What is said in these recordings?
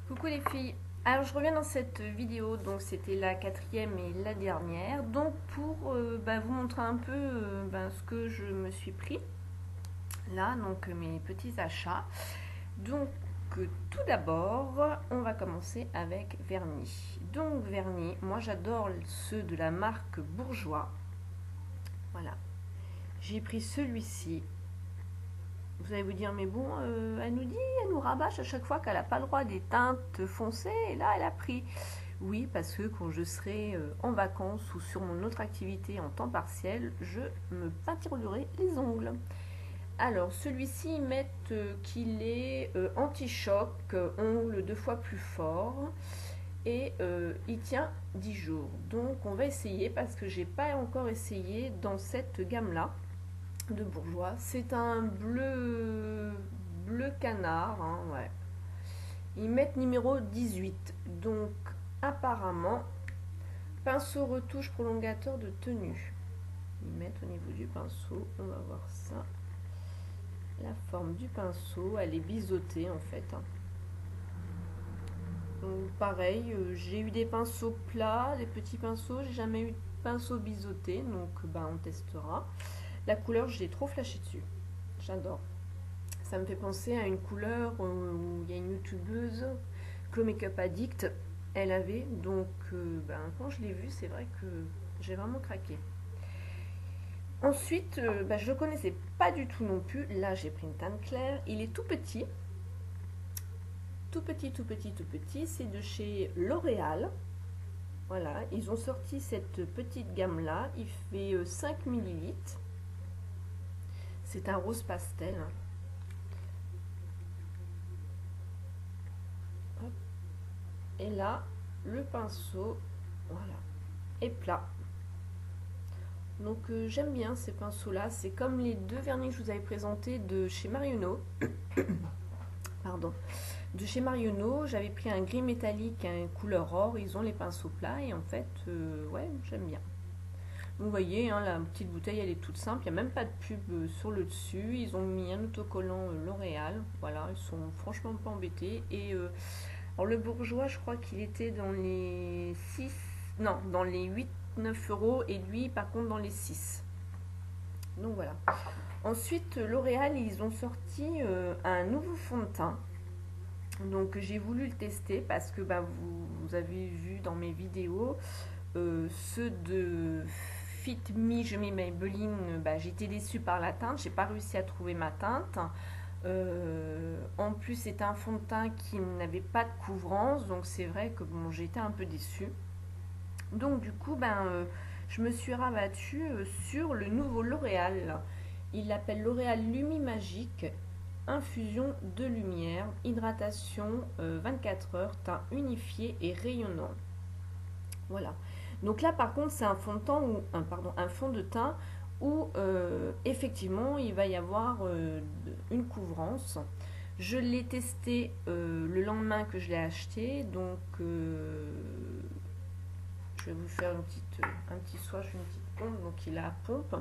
Coucou les filles, alors je reviens dans cette vidéo, donc c'était la quatrième et la dernière, donc pour vous montrer un peu ce que je me suis pris, là, donc mes petits achats. Donc tout d'abord, on va commencer avec vernis. Donc vernis, moi j'adore ceux de la marque Bourjois, voilà. J'ai pris celui-ci. Vous allez vous dire, mais bon, elle nous dit, elle nous rabâche à chaque fois qu'elle n'a pas le droit des teintes foncées, et là, elle a pris. Oui, parce que quand je serai en vacances ou sur mon autre activité en temps partiel, je me peinturerai les ongles. Alors, celui-ci, ils mettent qu'il est anti-choc, ongle 2 fois plus fort, et il tient 10 jours. Donc, on va essayer, parce que j'ai pas encore essayé dans cette gamme-là de Bourjois. C'est un bleu canard, hein, ouais. Ils mettent numéro 18. Donc apparemment, pinceau retouche prolongateur de tenue. Ils mettent au niveau du pinceau, on va voir ça. La forme du pinceau, elle est biseautée en fait, hein. Donc pareil, j'ai eu des pinceaux plats, des petits pinceaux, j'ai jamais eu de pinceau biseauté, donc on testera. La couleur, j'ai trop flashé dessus. J'adore. Ça me fait penser à une couleur où il y a une youtubeuse, Chloé Makeup Addict, elle avait. Donc quand je l'ai vu, c'est vrai que j'ai vraiment craqué. Ensuite, je le connaissais pas du tout non plus. Là, j'ai pris une teinte claire. Il est tout petit. Tout petit, tout petit, tout petit. C'est de chez L'Oréal. Voilà, ils ont sorti cette petite gamme-là. Il fait 5 millilitres. C'est un rose pastel, hein. Et là, le pinceau, voilà, est plat. Donc j'aime bien ces pinceaux-là. C'est comme les deux vernis que je vous avais présentés de chez Marionneau. Pardon. De chez Marionneau, j'avais pris un gris métallique, un couleur or. Ils ont les pinceaux plats et en fait, ouais, j'aime bien. Donc vous voyez, hein, la petite bouteille, elle est toute simple. Il n'y a même pas de pub sur le dessus. Ils ont mis un autocollant L'Oréal. Voilà, ils sont franchement pas embêtés. Et alors le Bourjois, je crois qu'il était dans les 6, non, dans les 8, 9 € et lui, par contre, dans les 6. Donc voilà. Ensuite, L'Oréal, ils ont sorti un nouveau fond de teint. Donc j'ai voulu le tester parce que vous avez vu dans mes vidéos ceux de Fit Me, je mets Maybelline, j'étais déçue par la teinte, j'ai pas réussi à trouver ma teinte. En plus, c'est un fond de teint qui n'avait pas de couvrance, donc c'est vrai que bon, j'étais un peu déçue. Donc du coup, je me suis rabattue sur le nouveau L'Oréal. Il l'appelle L'Oréal Lumi Magique, infusion de lumière, hydratation 24 heures, teint unifié et rayonnant. Voilà. Donc là, par contre, c'est un fond de teint ou un fond de teint où effectivement il va y avoir une couvrance. Je l'ai testé le lendemain que je l'ai acheté, donc je vais vous faire un petit swatch, une petite pompe. Donc il a pompe.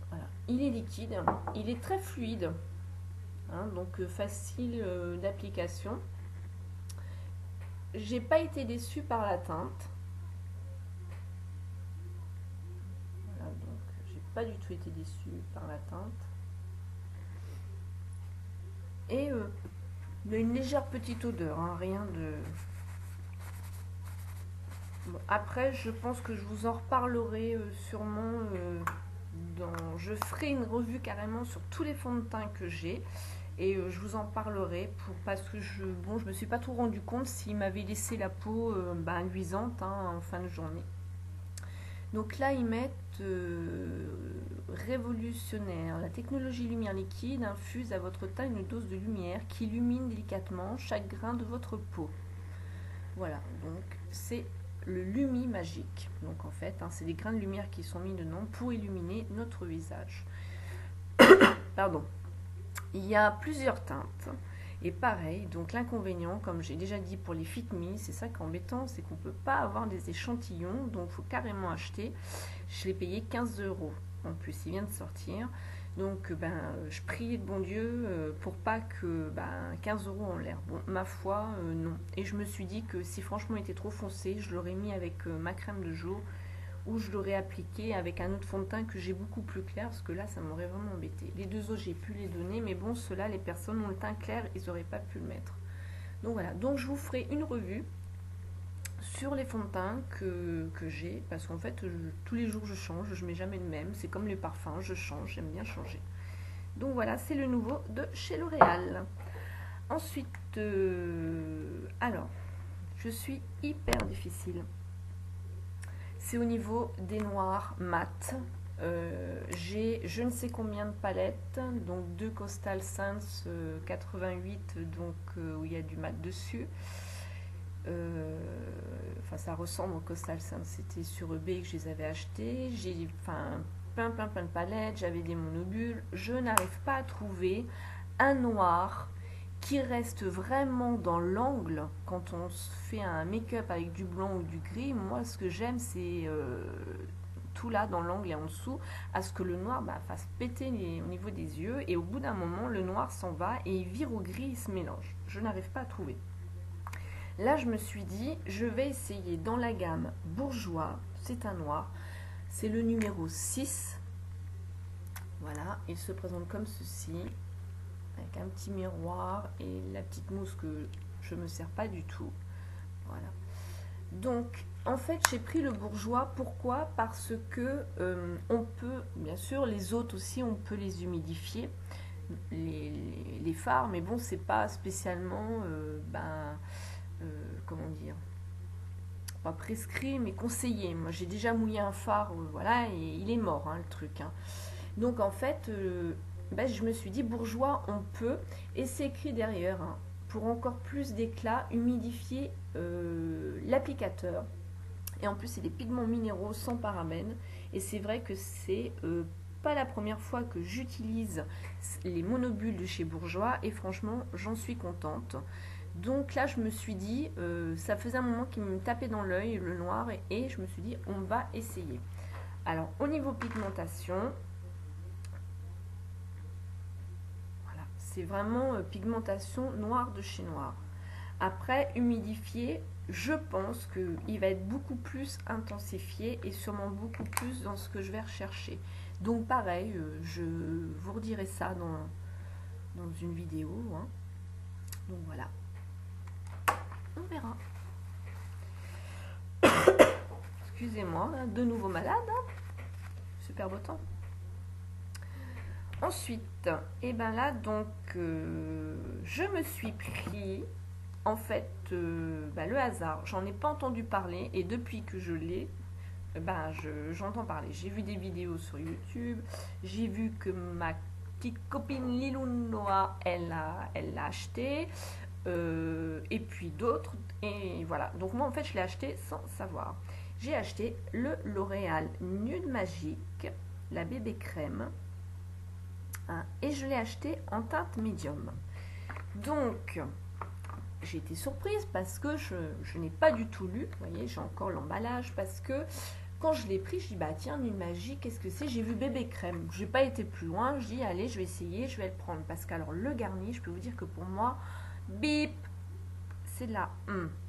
Voilà. Il est liquide, il est très fluide, hein, donc facile d'application. J'ai pas été déçue par la teinte. Voilà, donc j'ai pas du tout été déçue par la teinte. Et il y a une légère petite odeur, hein, rien de... Bon, après, je pense que je vous en reparlerai sûrement je ferai une revue carrément sur tous les fonds de teint que j'ai. Et je vous en parlerai parce que je me suis pas trop rendu compte s'il m'avait laissé la peau luisante, hein, en fin de journée. Donc là, ils mettent révolutionnaire. La technologie lumière liquide infuse à votre teint une dose de lumière qui illumine délicatement chaque grain de votre peau. Voilà, donc c'est le Lumi Magique. Donc en fait, hein, c'est des grains de lumière qui sont mis dedans pour illuminer notre visage. Pardon. Il y a plusieurs teintes. Et pareil, donc l'inconvénient, comme j'ai déjà dit pour les Fit Me, c'est ça qui est embêtant, c'est qu'on ne peut pas avoir des échantillons, donc il faut carrément acheter. Je l'ai payé 15 € en plus, il vient de sortir. Donc je priais de bon Dieu pour pas que 15 euros en l'air. Bon, ma foi, non. Et je me suis dit que si franchement il était trop foncé, je l'aurais mis avec ma crème de jour ou je l'aurais appliqué avec un autre fond de teint que j'ai beaucoup plus clair parce que là ça m'aurait vraiment embêté. Les deux autres j'ai pu les donner, mais bon, ceux-là, les personnes ont le teint clair, ils n'auraient pas pu le mettre. Donc voilà, donc je vous ferai une revue sur les fonds de teint que j'ai, parce qu'en fait tous les jours je change, je mets jamais le même, c'est comme les parfums, je change, j'aime bien changer. Donc voilà, c'est le nouveau de chez L'Oréal. Ensuite, alors, je suis hyper difficile. C'est au niveau des noirs mat. J'ai je ne sais combien de palettes, donc deux Coastal Scents 88, donc où il y a du mat dessus. Enfin, ça ressemble au Coastal Scents, c'était sur eBay que je les avais achetés. J'ai plein de palettes, j'avais des monobules. Je n'arrive pas à trouver un noir qui reste vraiment dans l'angle quand on se fait un make-up avec du blanc ou du gris. Moi, ce que j'aime, c'est tout là dans l'angle et en dessous, à ce que le noir fasse péter au niveau des yeux. Et au bout d'un moment, le noir s'en va et il vire au gris, il se mélange. Je n'arrive pas à trouver. Là, je me suis dit, je vais essayer dans la gamme Bourjois. C'est un noir. C'est le numéro 6. Voilà, il se présente comme ceci, avec un petit miroir et la petite mousse que je ne me sers pas du tout. Voilà. Donc, en fait, j'ai pris le Bourjois. Pourquoi? Parce que on peut, bien sûr, les autres aussi, on peut les humidifier, les fards, mais bon, c'est pas spécialement, comment dire, pas prescrit, mais conseillé. Moi, j'ai déjà mouillé un phare, voilà, et il est mort, hein, le truc. Hein. Donc, en fait, je me suis dit, Bourjois, on peut, et c'est écrit derrière, hein, pour encore plus d'éclat, humidifier l'applicateur. Et en plus, c'est des pigments minéraux sans parabènes. Et c'est vrai que c'est pas la première fois que j'utilise les monobules de chez Bourjois. Et franchement, j'en suis contente. Donc là, je me suis dit, ça faisait un moment qu'il me tapait dans l'œil, le noir. Et je me suis dit, on va essayer. Alors, au niveau pigmentation, voilà, c'est vraiment pigmentation noire de chez Noir. Après, humidifié, je pense qu'il va être beaucoup plus intensifié et sûrement beaucoup plus dans ce que je vais rechercher. Donc pareil, je vous redirai ça dans une vidéo. Hein. Donc voilà, on verra. Excusez-moi, de nouveau malade. Hein. Super beau temps. Ensuite, et là donc, je me suis pris... En fait, le hasard, j'en ai pas entendu parler et depuis que je l'ai, j'entends parler. J'ai vu des vidéos sur YouTube, j'ai vu que ma petite copine Lilou Noah, elle l'a acheté, et puis d'autres, et voilà. Donc moi en fait je l'ai acheté sans savoir. J'ai acheté le L'Oréal Nude Magique, la bébé crème, hein, et je l'ai acheté en teinte médium. Donc... j'ai été surprise parce que je n'ai pas du tout lu, vous voyez, j'ai encore l'emballage, parce que quand je l'ai pris, je dis, tiens, Nude Magique, qu'est-ce que c'est? J'ai vu bébé crème, je n'ai pas été plus loin, je dis, allez, je vais essayer, je vais le prendre, parce qu'alors, le garni, je peux vous dire que pour moi, bip, c'est là,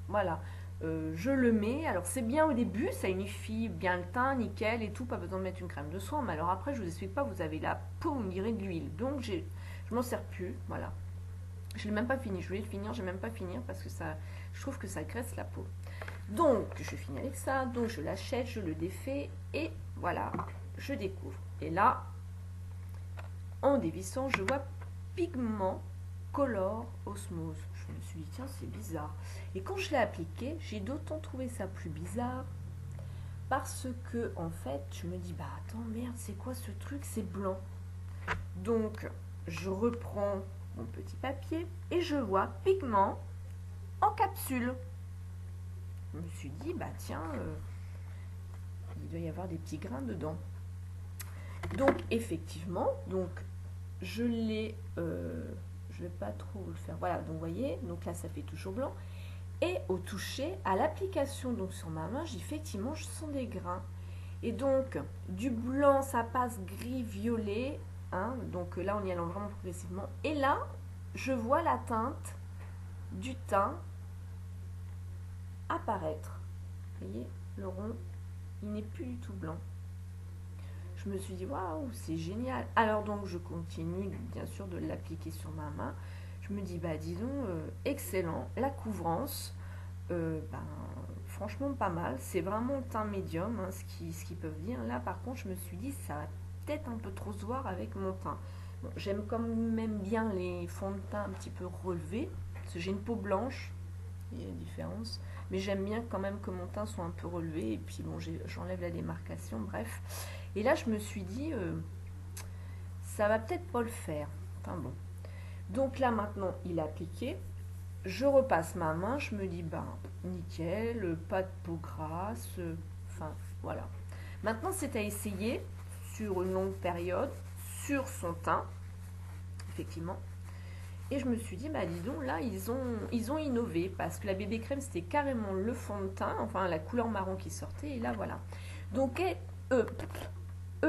voilà, je le mets, alors c'est bien au début, ça unifie bien le teint, nickel et tout, pas besoin de mettre une crème de soin, mais alors après, je vous explique pas, vous avez la peau, on dirait de l'huile, donc je m'en sers plus, voilà. Je l'ai même pas fini, je voulais le finir, je vais même pas finir parce que ça, je trouve que ça graisse la peau. Donc, je finis avec ça, donc je l'achète, je le défais et voilà, je découvre. Et là, en dévissant, je vois pigment color osmose. Je me suis dit, tiens, c'est bizarre. Et quand je l'ai appliqué, j'ai d'autant trouvé ça plus bizarre parce que, en fait, je me dis, attends, merde, c'est quoi ce truc? C'est blanc. Donc, je reprends mon petit papier et je vois pigment en capsule. Je me suis dit, tiens, il doit y avoir des petits grains dedans. Donc, effectivement, donc, je l'ai, je vais pas trop le faire. Voilà, donc, vous voyez, donc là, ça fait toujours blanc. Et au toucher, à l'application, donc sur ma main, effectivement, je sens des grains. Et donc, du blanc, ça passe gris, violet, hein, donc là on y allant vraiment progressivement. Et là, je vois la teinte du teint apparaître. Vous voyez, le rond, il n'est plus du tout blanc. Je me suis dit, waouh, c'est génial. Alors donc, je continue, bien sûr, de l'appliquer sur ma main. Je me dis, bah dis donc, excellent. La couvrance, franchement, pas mal. C'est vraiment le teint médium, hein, ce qu'ils peuvent dire. Là, par contre, je me suis dit, ça va peut-être un peu trop se voir avec mon teint. Bon, j'aime quand même bien les fonds de teint un petit peu relevés, parce que j'ai une peau blanche, il y a une différence. Mais j'aime bien quand même que mon teint soit un peu relevé. Et puis, bon, j'enlève la démarcation, bref. Et là, je me suis dit, ça va peut-être pas le faire. Enfin bon. Donc là, maintenant, il est appliqué. Je repasse ma main. Je me dis, ben, nickel, pas de peau grasse. Enfin, voilà. Maintenant, c'est à essayer sur une longue période, sur son teint, effectivement. Et je me suis dit, bah dis donc, là, ils ont innové, parce que la bébé crème, c'était carrément le fond de teint, enfin, la couleur marron qui sortait, et là, voilà. Donc, eux,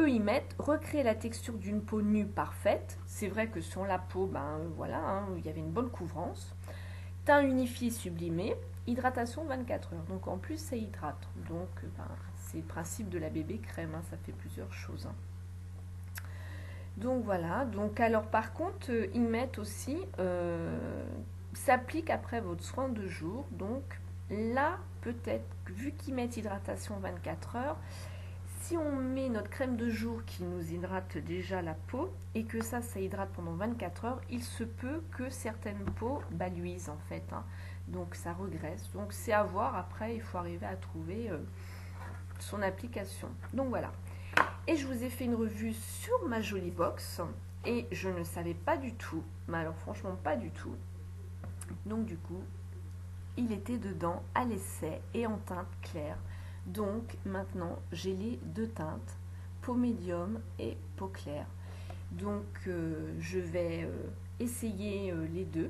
ils mettent recréer la texture d'une peau nue parfaite. C'est vrai que sur la peau, ben voilà, hein, il y avait une bonne couvrance. Teint unifié sublimé, hydratation 24 heures. Donc en plus, ça hydrate. Donc ben, c'est le principe de la bébé crème, hein, ça fait plusieurs choses. Hein. Donc voilà. Donc alors par contre, ils mettent aussi, s'applique après votre soin de jour. Donc là, peut-être, vu qu'ils mettent hydratation 24 heures, si on met notre crème de jour qui nous hydrate déjà la peau et que ça hydrate pendant 24 heures, il se peut que certaines peaux luisent en fait. Hein. Donc ça regresse. Donc c'est à voir. Après, il faut arriver à trouver son application. Donc voilà. Et je vous ai fait une revue sur ma jolie box. Et je ne savais pas du tout. Mais alors franchement pas du tout. Donc du coup, il était dedans à l'essai et en teinte claire. Donc maintenant, j'ai les deux teintes, peau médium et peau claire. Donc je vais essayer les deux.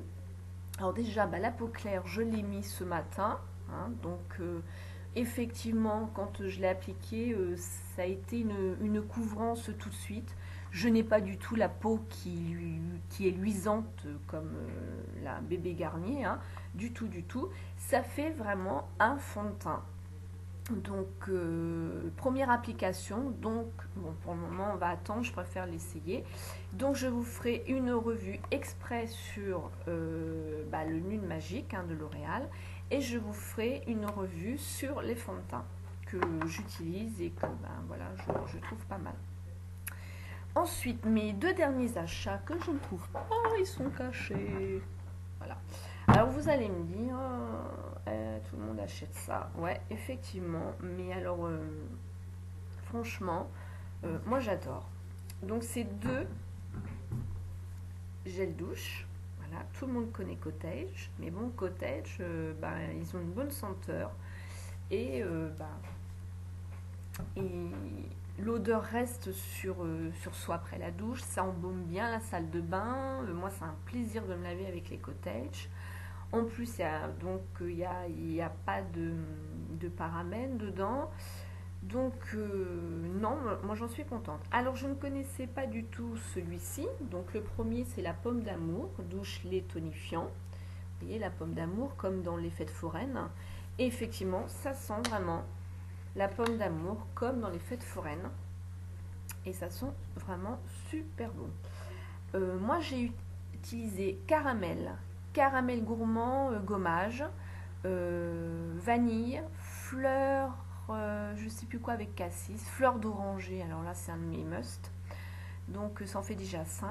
Alors déjà, la peau claire, je l'ai mis ce matin. Hein, donc effectivement, quand je l'ai appliqué, ça a été une couvrance tout de suite. Je n'ai pas du tout la peau qui est luisante comme la bébé Garnier. Hein, du tout, du tout. Ça fait vraiment un fond de teint. Donc, première application. Donc, bon, pour le moment, on va attendre. Je préfère l'essayer. Donc, je vous ferai une revue exprès sur le Nude Magique hein, de L'Oréal. Et je vous ferai une revue sur les fonds de teint que j'utilise et que voilà, je trouve pas mal. Ensuite, mes deux derniers achats que je ne trouve pas, ils sont cachés. Voilà. Alors vous allez me dire, tout le monde achète ça. Ouais, effectivement. Mais alors, franchement, moi j'adore. Donc c'est deux gels douche. Voilà, tout le monde connaît Cottage. Mais bon, Cottage, ils ont une bonne senteur. Et, l'odeur reste sur soi après la douche. Ça embaume bien la salle de bain. Moi, c'est un plaisir de me laver avec les Cottage. En plus, il y a pas de parabènes dedans. Donc, non, moi j'en suis contente. Alors, je ne connaissais pas du tout celui-ci. Donc, le premier, c'est la pomme d'amour, douche lait tonifiant. Vous voyez, la pomme d'amour, comme dans les fêtes foraines. Et effectivement, ça sent vraiment la pomme d'amour, comme dans les fêtes foraines. Et ça sent vraiment super bon. Moi, j'ai utilisé caramel gourmand, gommage, vanille, fleurs, je sais plus quoi avec cassis, fleurs d'oranger, alors là c'est un de mes must. Donc ça en fait déjà 5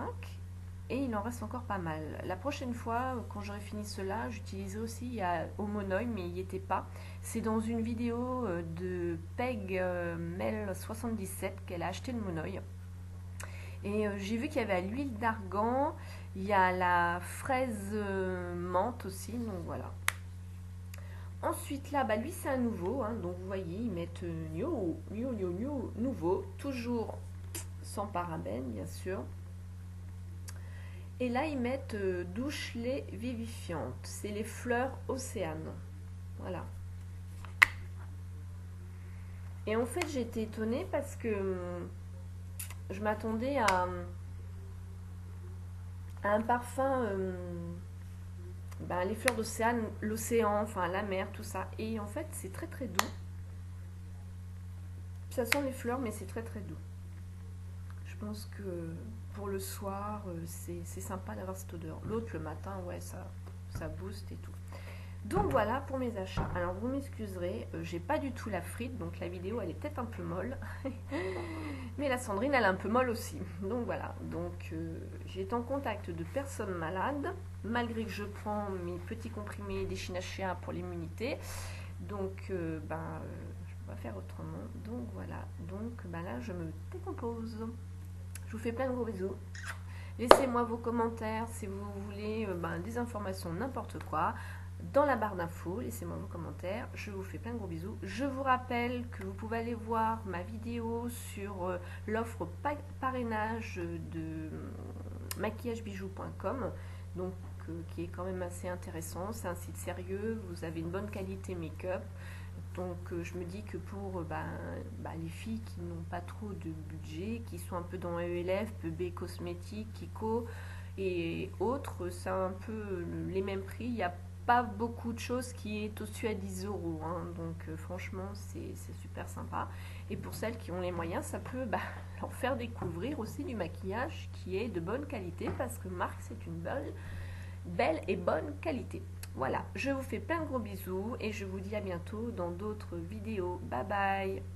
et il en reste encore pas mal. La prochaine fois, quand j'aurai fini cela, j'utiliserai aussi, il y a Homonoï, mais il n'y était pas. C'est dans une vidéo de Peg Mel 77 qu'elle a acheté le Monoï. Et j'ai vu qu'il y avait à l'huile d'argan, il y a la fraise menthe aussi, donc voilà. Ensuite là, lui c'est un nouveau, hein, donc vous voyez, ils mettent nouveau, toujours sans parabènes bien sûr. Et là ils mettent douche lait vivifiante, c'est les fleurs océane, voilà. Et en fait j'étais étonnée parce que je m'attendais à un parfum, ben, les fleurs d'océan, l'océan, enfin la mer, tout ça. Et en fait, c'est très très doux. Ça sent les fleurs, mais c'est très très doux. Je pense que pour le soir, c'est sympa d'avoir cette odeur. L'autre, le matin, ouais, ça booste et tout. Donc voilà pour mes achats. Alors vous m'excuserez, j'ai pas du tout la frite, donc la vidéo elle est peut-être un peu molle. Mais la Sandrine elle est un peu molle aussi. Donc voilà, donc j'ai été en contact de personnes malades, malgré que je prends mes petits comprimés d'Echinacea pour l'immunité. Donc je peux pas faire autrement. Donc voilà, donc là je me décompose. Je vous fais plein de gros bisous. Laissez-moi vos commentaires si vous voulez des informations, n'importe quoi. Dans la barre d'infos, laissez-moi vos commentaires. Je vous fais plein de gros bisous. Je vous rappelle que vous pouvez aller voir ma vidéo sur l'offre parrainage de maquillagebijou.com, donc qui est quand même assez intéressant. C'est un site sérieux, vous avez une bonne qualité make-up. Donc je me dis que pour les filles qui n'ont pas trop de budget, qui sont un peu dans ELF, PB Cosmétiques, Kiko et autres, c'est un peu les mêmes prix. Il n'y a pas beaucoup de choses qui est au-dessus à 10 euros. Hein. Donc franchement, c'est super sympa. Et pour celles qui ont les moyens, ça peut leur faire découvrir aussi du maquillage qui est de bonne qualité parce que Marc, c'est une belle et bonne qualité. Voilà, je vous fais plein de gros bisous et je vous dis à bientôt dans d'autres vidéos. Bye bye!